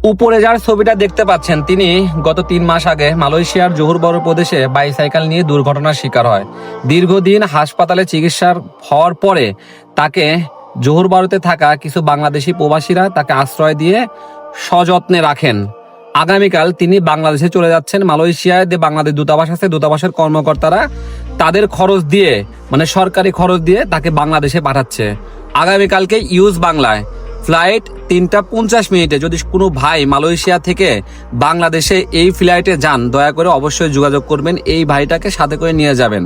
উপরে যার ছবিটা দেখতে পাচ্ছেন তিনি গত 3 মাস আগে মালয়েশিয়ার জোহর বড় প্রদেশে বাইসাইকেল নিয়ে দুর্ঘটনার শিকার হয়। দীর্ঘদিন হাসপাতালে চিকিৎসার হওয়ার পরে তাকে জোহর বারোতে থাকা কিছু বাংলাদেশি প্রবাসীরা তাকে আশ্রয় দিয়ে সযত্নে রাখেন। আগামীকাল তিনি বাংলাদেশে চলে যাচ্ছেন। মালয়েশিয়ায় যে বাংলাদেশ দূতাবাস আছে, দূতাবাসের কর্মকর্তারা তাদের খরচ দিয়ে, মানে সরকারি খরচ দিয়ে তাকে বাংলাদেশে পাঠাচ্ছে। আগামীকালকে ইউজ বাংলায় ফ্লাইট 3:50 যদি কোনো ভাই মালয়েশিয়া থেকে বাংলাদেশে এই ফ্লাইটে যান, দয়া করে অবশ্যই যোগাযোগ করবেন। এই ভাইটাকে সাথে করে নিয়ে যাবেন।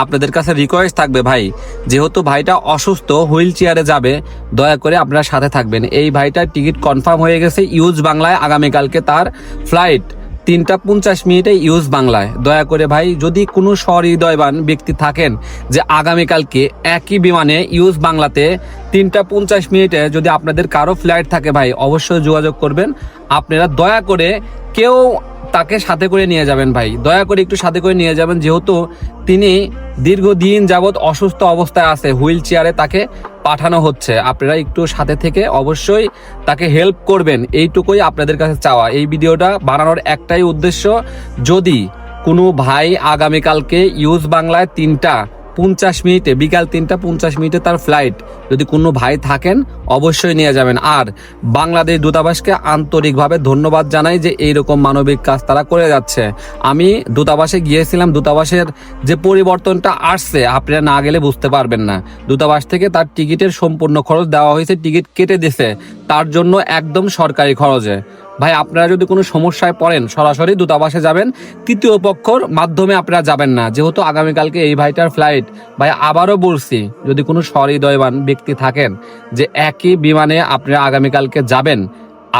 আপনাদের কাছে রিকোয়েস্ট থাকবে ভাই, যেহেতু ভাইটা অসুস্থ, হুইল চেয়ারে যাবে, দয়া করে আপনারা সাথে থাকবেন। এই ভাইটার টিকিট কনফার্ম হয়ে গেছে ইউজ বাংলায়। আগামীকালকে তার ফ্লাইট 3:50 ইউজ বাংলায়। দয়া করে ভাই, যদি কোনো সহৃদয়বান ব্যক্তি থাকেন যে আগামীকালকে একই বিমানে ইউজ বাংলাতে 3:50 যদি আপনাদের কারো ফ্লাইট থাকে ভাই, অবশ্যই যোগাযোগ করবেন। আপনারা দয়া করে কেউ তাকে সাথে করে নিয়ে যাবেন ভাই, দয়া করে একটু সাথে করে নিয়ে যাবেন, যেহেতু তিনি দীর্ঘদিন যাবৎ অসুস্থ অবস্থায় আছে, হুইল চেয়ারে তাকে পাঠানো হচ্ছে। আপনারা একটু সাথে থেকে অবশ্যই তাকে হেল্প করবেন, এইটুকুই আপনাদের কাছে চাওয়া। এই ভিডিওটা বানানোর একটাই উদ্দেশ্য, যদি কোনো ভাই আগামীকালকে ইউজ বাংলায় 3:50 বিকাল 3:50 তার ফ্লাইট, যদি কোনো ভাই থাকেন অবশ্যই নিয়ে যাবেন। আর বাংলাদেশ দূতাবাসকে আন্তরিকভাবে ধন্যবাদ জানাই যে এইরকম মানবিক কাজ তারা করে যাচ্ছে। আমি দূতাবাসে গিয়েছিলাম, দূতাবাসের যে পরিবর্তনটা আসছে আপনারা না গেলে বুঝতে পারবেন না। দূতাবাস থেকে তার টিকিটের সম্পূর্ণ খরচ দেওয়া হয়েছে, টিকিট কেটে দিছে তার জন্য একদম সরকারি খরচে। ভাই, আপনারা যদি কোনো সমস্যায় পড়েন সরাসরি দূতাবাসে যাবেন, তৃতীয় পক্ষর মাধ্যমে আপনারা যাবেন না, যেহেতু আগামীকালকে এই ভাইটার ফ্লাইট। ভাই, আবারও বলছি, যদি কোনো সহৃদয়বান ব্যক্তি থাকেন যে একই বিমানে আপনারা আগামীকালকে যাবেন,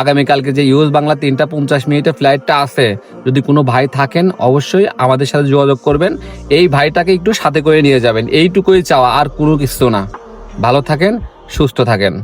আগামীকালকে যে ইউজ বাংলা 3:50 ফ্লাইটটা আছে, যদি কোনো ভাই থাকেন অবশ্যই আমাদের সাথে যোগাযোগ করবেন। এই ভাইটাকে একটু সাথে করে নিয়ে যাবেন, এইটুকুই চাওয়া, আর কোনো কিছু না। ভালো থাকেন, সুস্থ থাকেন।